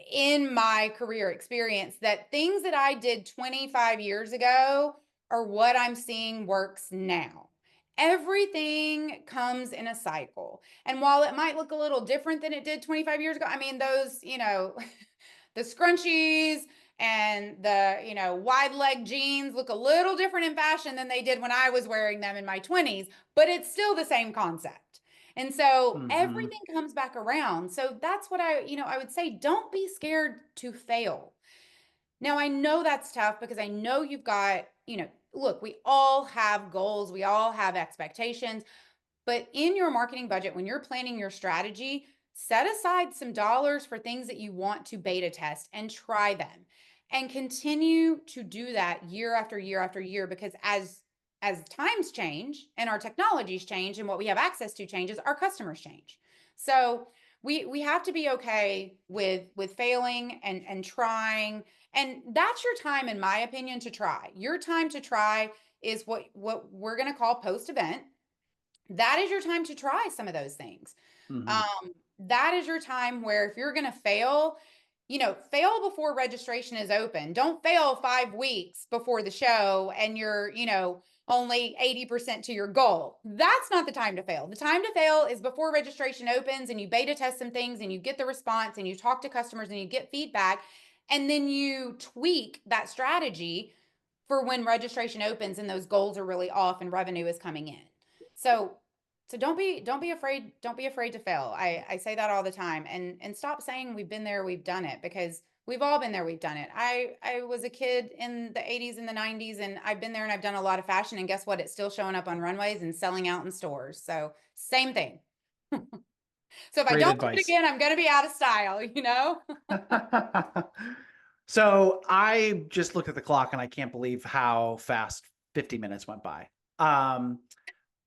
in my career experience, that things that I did 25 years ago are what I'm seeing works now. Everything comes in a cycle. And while it might look a little different than it did 25 years ago, I mean, those, the scrunchies and the, wide leg jeans look a little different in fashion than they did when I was wearing them in my 20s, but it's still the same concept. And so mhm. everything comes back around. So that's what I would say, don't be scared to fail. Now, I know that's tough, because I know you've got, look, we all have goals, we all have expectations, but in your marketing budget, when you're planning your strategy, set aside some dollars for things that you want to beta test and try them, and continue to do that year after year after year, because as times change and our technologies change and what we have access to changes, our customers change. So we have to be okay with failing and trying. And that's your time, in my opinion, to try. Your time to try is what we're going to call post event. That is your time to try some of those things. Mhm. That is your time where, if you're going to fail, fail before registration is open. Don't fail 5 weeks before the show and you're, only 80% to your goal. That's not the time to fail. The time to fail is before registration opens and you beta test some things and you get the response and you talk to customers and you get feedback, and then you tweak that strategy for when registration opens and those goals are really off and revenue is coming in. So don't be afraid to fail. I say that all the time, and stop saying we've been there, we've done it, because we've all been there, we've done it. I was a kid in the 80s and the 90s, and I've been there and I've done a lot of fashion, and guess what? It's still showing up on runways and selling out in stores. So same thing. So if I Great don't do it advice. again, I'm going to be out of style. So I just looked at the clock and I can't believe how fast 50 minutes went by. Um,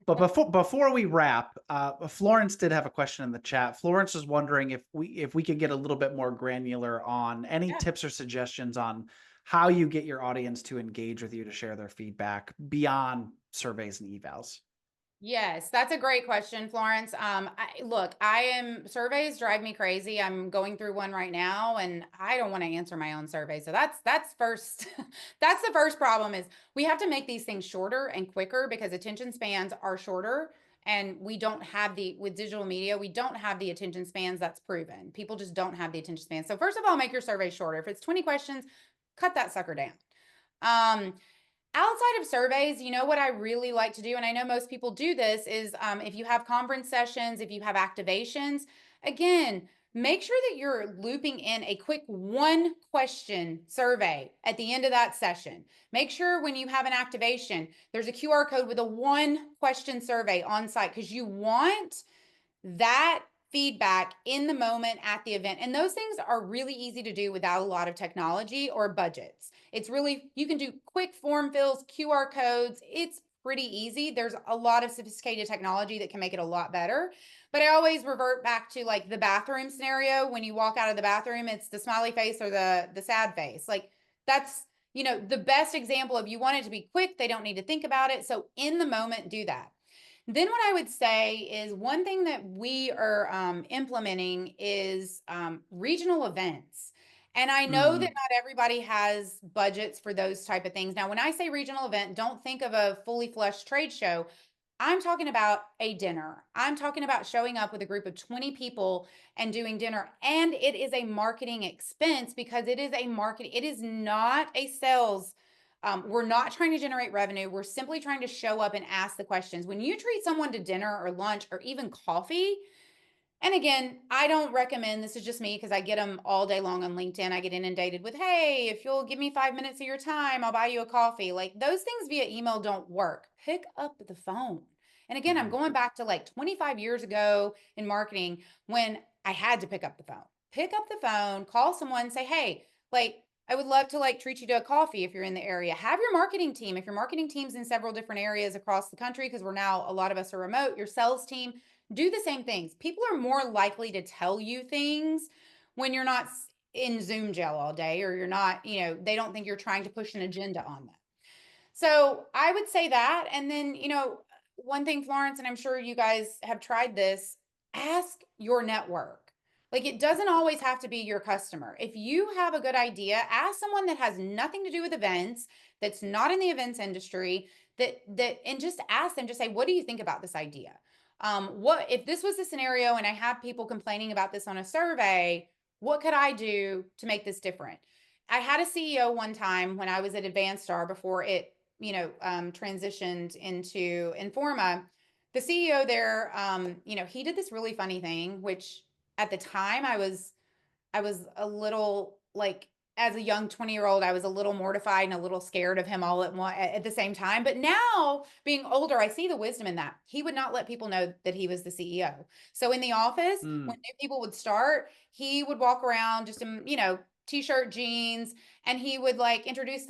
but before we wrap, Florence did have a question in the chat. Florence was wondering if we could get a little bit more granular on any Yeah. tips or suggestions on how you get your audience to engage with you to share their feedback beyond surveys and evals. Yes, that's a great question, Florence. Surveys drive me crazy. I'm going through one right now and I don't want to answer my own survey. So that's first, that's the first problem, is we have to make these things shorter and quicker, because attention spans are shorter, and we don't have with digital media, we don't have the attention spans that's proven. People just don't have the attention span. So first of all, make your survey shorter. If it's 20 questions, cut that sucker down. Um, Outside of surveys, what I really like to do, and I know most people do this, is if you have conference sessions, if you have activations, again, make sure that you're looping in a quick one question survey at the end of that session. Make sure when you have an activation, there's a QR code with a one question survey on site, because you want that feedback in the moment at the event. And those things are really easy to do without a lot of technology or budgets. It's really, you can do quick form fills, QR codes. It's pretty easy. There's a lot of sophisticated technology that can make it a lot better. But I always revert back to like the bathroom scenario. When you walk out of the bathroom, it's the smiley face or the sad face. Like that's, the best example of, you want it to be quick. They don't need to think about it. So in the moment, do that. Then what I would say is, one thing that we are implementing is regional events. And I know that Mm, not everybody has budgets for those type of things. Now, when I say regional event, don't think of a fully fledged trade show. I'm talking about a dinner. I'm talking about showing up with a group of 20 people and doing dinner. And it is a marketing expense, because it is a market. It is not a sales. We're not trying to generate revenue. We're simply trying to show up and ask the questions. When you treat someone to dinner or lunch or even coffee, and again, I don't recommend, this is just me because I get them all day long on LinkedIn. I get inundated with, hey, if you'll give me 5 minutes of your time, I'll buy you a coffee. Like, those things via email don't work. Pick up the phone. And again, I'm mhm. going back to like 25 years ago in marketing, when I had to pick up the phone. Pick up the phone, call someone, say, hey, like, I would love to like treat you to a coffee if you're in the area. Have your marketing team, if your marketing team's in several different areas across the country, because we're now, a lot of us are remote, your sales team, do the same things. People are more likely to tell you things when you're not in Zoom jail all day, or you're not, they don't think you're trying to push an agenda on them. So I would say that. And then, one thing, Florence, and I'm sure you guys have tried this, ask your network. Like, it doesn't always have to be your customer. If you have a good idea, ask someone that has nothing to do with events, that's not in the events industry, and just ask them, just say, what do you think about this idea? What if this was a scenario and I have people complaining about this on a survey? What could I do to make this different? I had a CEO one time when I was at Advanced Star, before it transitioned into Informa. The CEO there, he did this really funny thing, which at the time I was a little like, as a young 20-year-old, I was a little mortified and a little scared of him all at the same time. But now, being older, I see the wisdom in that. He would not let people know that he was the CEO. So in the office, when Mm. new people would start, he would walk around just in, t-shirt, jeans, and he would like introduce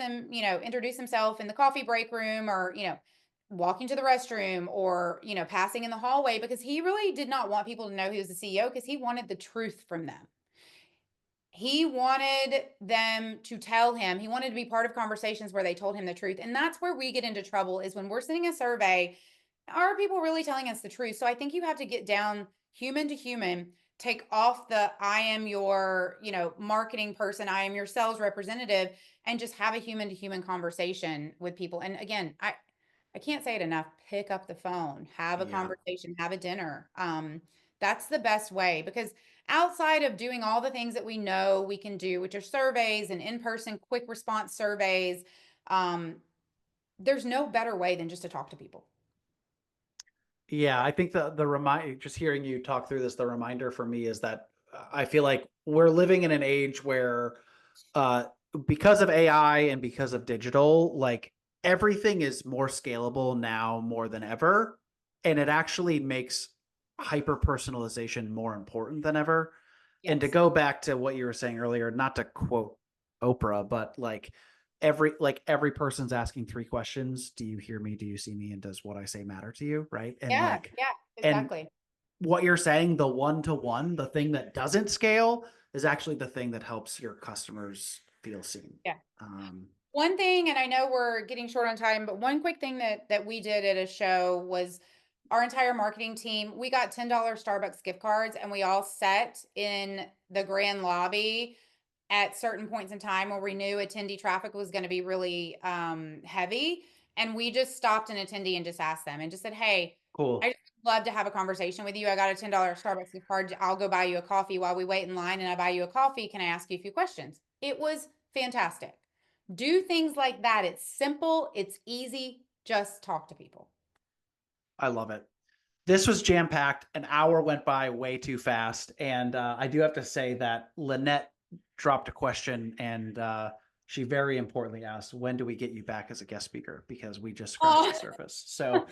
himself in the coffee break room, or, walking to the restroom, or, passing in the hallway, because he really did not want people to know he was the CEO, because he wanted the truth from them. He wanted them to tell him, he wanted to be part of conversations where they told him the truth. And that's where we get into trouble, is when we're sending a survey, are people really telling us the truth? So I think you have to get down human to human, take off the, I am your, marketing person, I am your sales representative, and just have a human to human conversation with people. And again, I can't say it enough. Pick up the phone, have a Yeah. conversation, have a dinner. That's the best way, because outside of doing all the things that we know we can do, which are surveys and in-person quick response surveys, um, there's no better way than just to talk to people. Yeah, I think the remind just hearing you talk through this, the reminder for me is that I feel like we're living in an age where uh because of AI and because of digital, like everything is more scalable now more than ever. And it actually makes hyper personalization more important than ever. And to Yes. go back to what you were saying earlier, not to quote Oprah, but every person's asking three questions. Do you hear me? Do you see me? And does what I say matter to you? Right. Yeah, yeah, And exactly. what you're saying, the one to one, the thing that doesn't scale is actually the thing that helps your customers feel seen. Yeah. Um, One thing, and I know we're getting short on time, but one quick thing that we did at a show was, our entire marketing team, we got $10 Starbucks gift cards, and we all sat in the grand lobby at certain points in time where we knew attendee traffic was going to be really heavy. And we just stopped an attendee and just asked them and just said, hey, I cool. just love to have a conversation with you. I got a $10 Starbucks gift card. I'll go buy you a coffee while we wait in line, and I buy you a coffee. Can I ask you a few questions? It was fantastic. Do things like that. It's simple, it's easy. Just talk to people. I love it. This was jam-packed. An hour went by way too fast. And I do have to say that Lynette dropped a question, and she very importantly asked, when do we get you back as a guest speaker? Because we just scratched Oh, the surface. So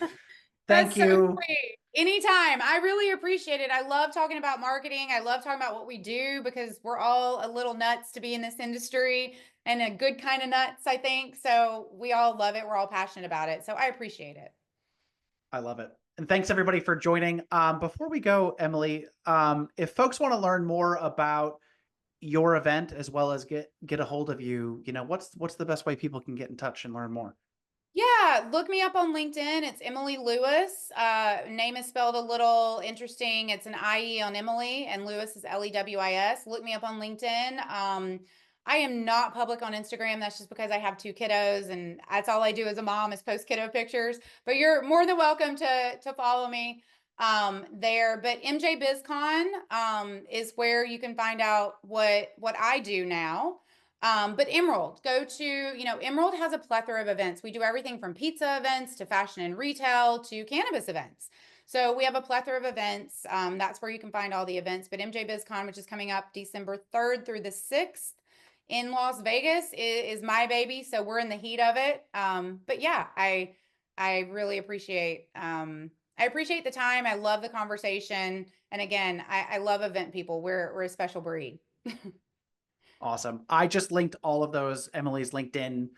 that's thank so you. sweet. Anytime. I really appreciate it. I love talking about marketing. I love talking about what we do because we're all a little nuts to be in this industry, and a good kind of nuts, I think. So we all love it. We're all passionate about it. So I appreciate it. I love it. And thanks everybody for joining. Before we go, Emilie, if folks want to learn more about your event as well as get a hold of you, what's the best way people can get in touch and learn more? Yeah, look me up on LinkedIn. It's Emilie Lewis. Name is spelled a little interesting. It's an IE on Emily, and Lewis is Lewis. Look me up on LinkedIn. I am not public on Instagram. That's just because I have two kiddos, and that's all I do as a mom is post kiddo pictures. But you're more than welcome to follow me there. But MJ BizCon is where you can find out what I do now. But Emerald, Emerald has a plethora of events. We do everything from pizza events to fashion and retail to cannabis events. So we have a plethora of events. That's where you can find all the events. But MJ BizCon, which is coming up December 3rd through the 6th in Las Vegas, is my baby. So we're in the heat of it. But yeah, I really appreciate I appreciate the time. I love the conversation. And again, I love event people. We're a special breed. Awesome. I just linked all of those, Emily's LinkedIn,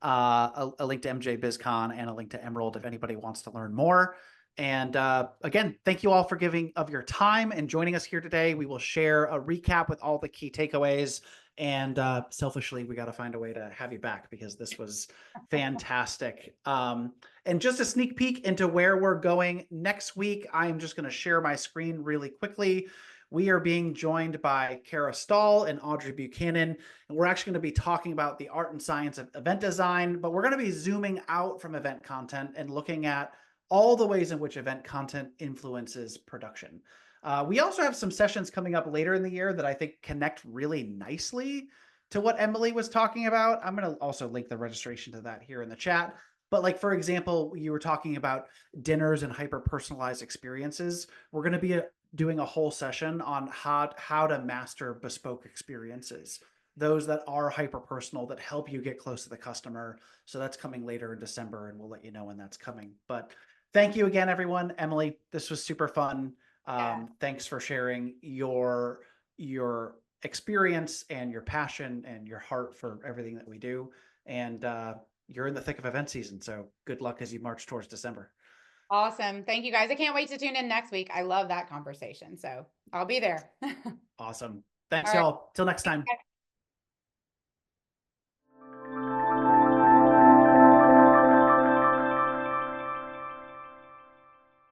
a link to MJ BizCon and a link to Emerald if anybody wants to learn more. And again, thank you all for giving of your time and joining us here today. We will share a recap with all the key takeaways. And selfishly, we got to find a way to have you back because this was fantastic. And just a sneak peek into where we're going next week, I'm just going to share my screen really quickly. We are being joined by Kara Stahl and Audrey Buchanan, and we're actually going to be talking about the art and science of event design, but we're going to be zooming out from event content and looking at all the ways in which event content influences production. We also have some sessions coming up later in the year that I think connect really nicely to what Emilie was talking about. I'm going to also link the registration to that here in the chat. But like, for example, you were talking about dinners and hyper-personalized experiences. We're going to be doing a whole session on how to master bespoke experiences, those that are hyper personal that help you get close to the customer. So that's coming later in December, and we'll let you know when that's coming. But thank you again, everyone. Emilie, this was super fun. Yeah. Thanks for sharing your experience and your passion and your heart for everything that we do. And you're in the thick of event season, so good luck as you march towards December. Awesome. Thank you guys. I can't wait to tune in next week. I love that conversation. So I'll be there. Awesome. Thanks, All right. y'all. Till next time.